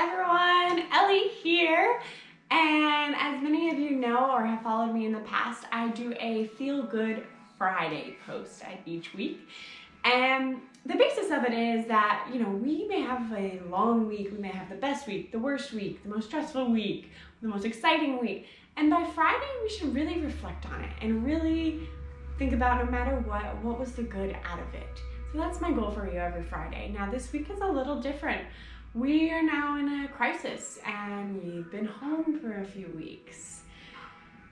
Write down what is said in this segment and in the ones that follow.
everyone, Ellie here, and as many of you know or have followed me in the past, I do a Feel Good Friday post each week, and the basis of it is that, we may have a long week, we may have the best week, the worst week, the most stressful week, the most exciting week, and by Friday we should really reflect on it and really think about, no matter what was the good out of it. So that's my goal for you every Friday. Now this week is a little different. We are now in a crisis and we've been home for a few weeks.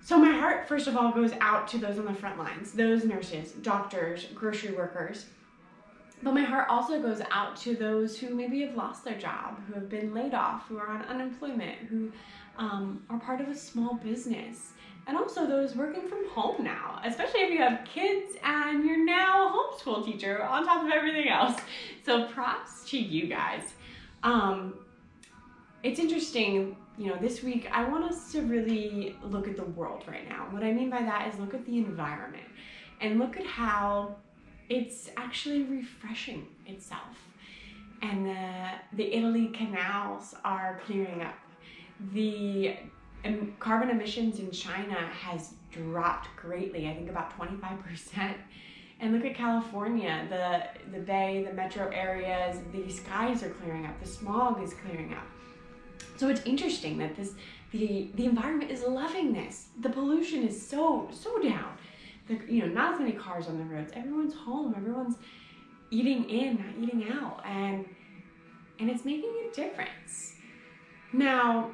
So my heart, first of all, goes out to those on the front lines, those nurses, doctors, grocery workers. But my heart also goes out to those who maybe have lost their job, who have been laid off, who are on unemployment, who are part of a small business. And also those working from home now, especially if you have kids and you're now a homeschool teacher on top of everything else. So props to you guys. It's interesting, this week I want us to really look at the world right now. What I mean by that is look at the environment and look at how it's actually refreshing itself. And the Italy canals are clearing up. The carbon emissions in China has dropped greatly, I think about 25%. And look at California, the bay, the metro areas, the skies are clearing up, the smog is clearing up. So it's interesting that the environment is loving this. The pollution is so down. Not as many cars on the roads. Everyone's home, everyone's eating in, not eating out, and it's making a difference. Now,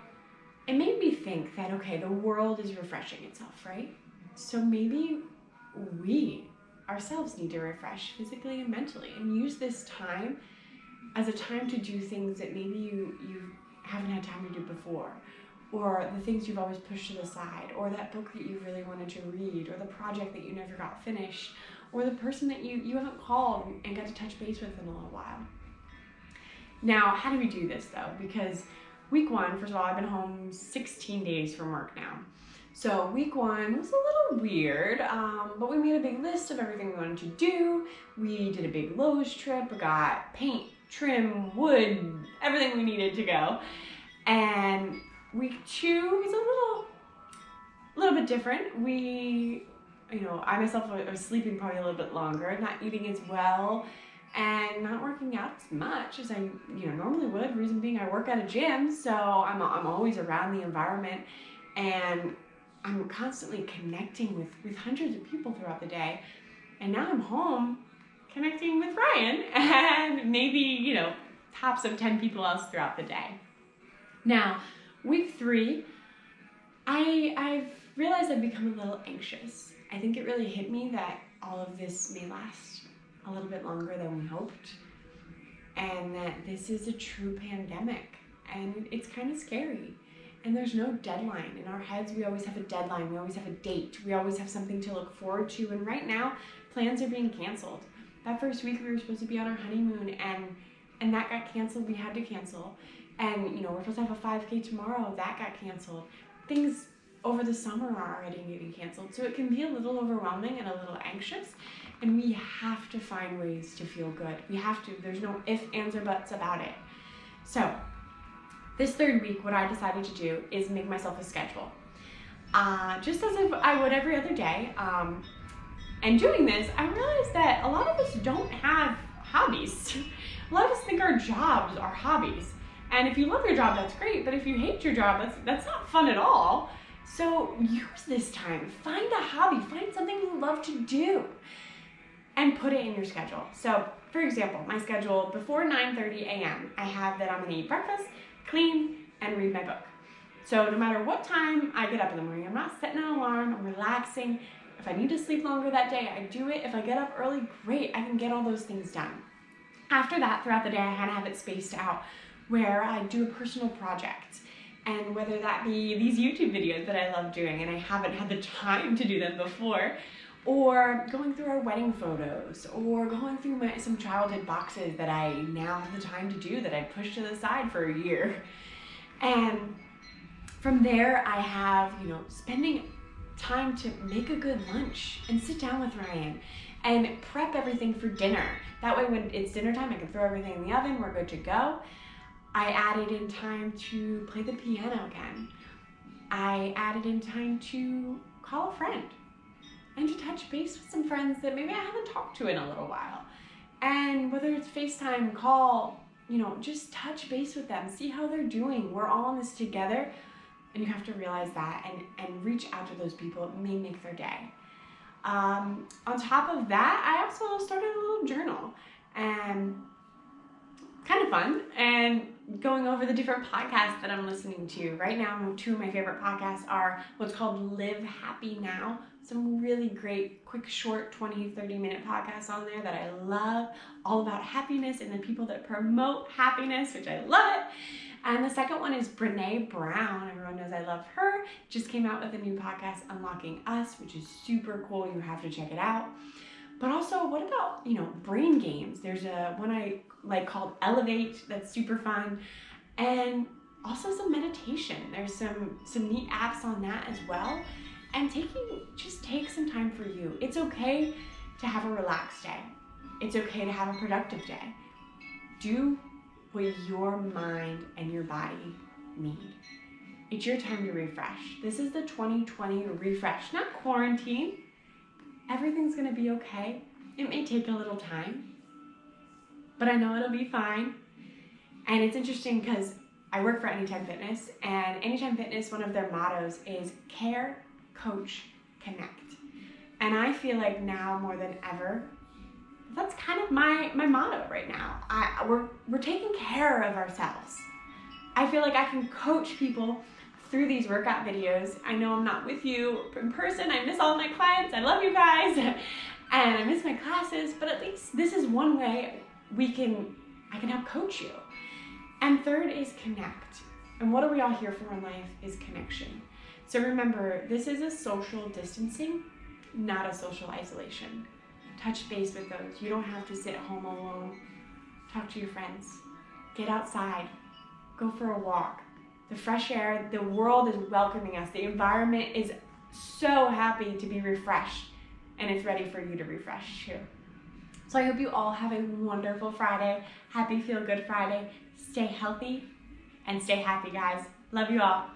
it made me think that, okay, the world is refreshing itself, right? So maybe we ourselves need to refresh physically and mentally and use this time as a time to do things that maybe you haven't had time to do before, or the things you've always pushed to the side, or that book that you really wanted to read, or the project that you never got finished, or the person that you haven't called and got to touch base with in a little while. Now, how do we do this though? Because week one, first of all, I've been home 16 days from work now. So week one was a little weird, but we made a big list of everything we wanted to do. We did a big Lowe's trip. We got paint, trim, wood, everything we needed to go. And week two was a little bit different. I myself was sleeping probably a little bit longer, not eating as well, and not working out as much as I normally would. Reason being, I work at a gym, so I'm always around the environment, and I'm constantly connecting with hundreds of people throughout the day. And now I'm home connecting with Ryan and maybe, tops of 10 people else throughout the day. Now, week three, I've realized I've become a little anxious. I think it really hit me that all of this may last a little bit longer than we hoped, and that this is a true pandemic, and it's kind of scary. And there's no deadline. In our heads, we always have a deadline, we always have a date, we always have something to look forward to, and right now, plans are being canceled. That first week we were supposed to be on our honeymoon, and that got canceled, we had to cancel. And we're supposed to have a 5K tomorrow, that got canceled. Things over the summer are already getting canceled, so it can be a little overwhelming and a little anxious, and we have to find ways to feel good. We have to, there's no ifs, ands, or buts about it. So, this third week, what I decided to do is make myself a schedule. Just as if I would every other day. And doing this, I realized that a lot of us don't have hobbies. A lot of us think our jobs are hobbies. And if you love your job, that's great. But if you hate your job, that's not fun at all. So use this time. Find a hobby. Find something you love to do. And put it in your schedule. So, for example, my schedule before 9:30 a.m., I have that I'm going to eat breakfast, clean, and read my book. So no matter what time I get up in the morning, I'm not setting an alarm, I'm relaxing. If I need to sleep longer that day, I do it. If I get up early, great, I can get all those things done. After that, throughout the day, I kind of have it spaced out where I do a personal project. And whether that be these YouTube videos that I love doing and I haven't had the time to do them before, or going through our wedding photos, or going through some childhood boxes that I now have the time to do that I pushed to the side for a year. And from there, I have, spending time to make a good lunch and sit down with Ryan and prep everything for dinner. That way when it's dinner time, I can throw everything in the oven, we're good to go. I added in time to play the piano again. I added in time to call a friend and to touch base with some friends that maybe I haven't talked to in a little while. And whether it's FaceTime, call, just touch base with them, see how they're doing. We're all in this together, and you have to realize that and reach out to those people. It may make their day. On top of that, I also started a little journal, and kind of fun, and going over the different podcasts that I'm listening to. Right now, 2 of my favorite podcasts are what's called Live Happy Now. Some really great, quick, short, 20, 30-minute podcasts on there that I love, all about happiness and the people that promote happiness, which I love it. And the second one is Brene Brown. Everyone knows I love her. Just came out with a new podcast, Unlocking Us, which is super cool. You have to check it out. But also, what about, brain games? There's one I like called Elevate that's super fun. And also some meditation. There's some neat apps on that as well. And just take some time for you. It's okay to have a relaxed day. It's okay to have a productive day. Do what your mind and your body need. It's your time to refresh. This is the 2020 refresh, not quarantine. Everything's gonna be okay. It may take a little time, but I know it'll be fine. And it's interesting because I work for Anytime Fitness, and Anytime Fitness, one of their mottos is care, coach, connect. And I feel like now more than ever, that's kind of my motto right now. We're taking care of ourselves. I feel like I can coach people through these workout videos. I know I'm not with you in person. I miss all my clients. I love you guys. And I miss my classes, but at least this is one way I can help coach you. And third is connect. And what are we all here for in life is connection. So remember, this is a social distancing, not a social isolation. Touch base with those. You don't have to sit home alone. Talk to your friends. Get outside. Go for a walk. The fresh air, the world is welcoming us. The environment is so happy to be refreshed, and it's ready for you to refresh too. So I hope you all have a wonderful Friday. Happy Feel Good Friday. Stay healthy and stay happy, guys. Love you all.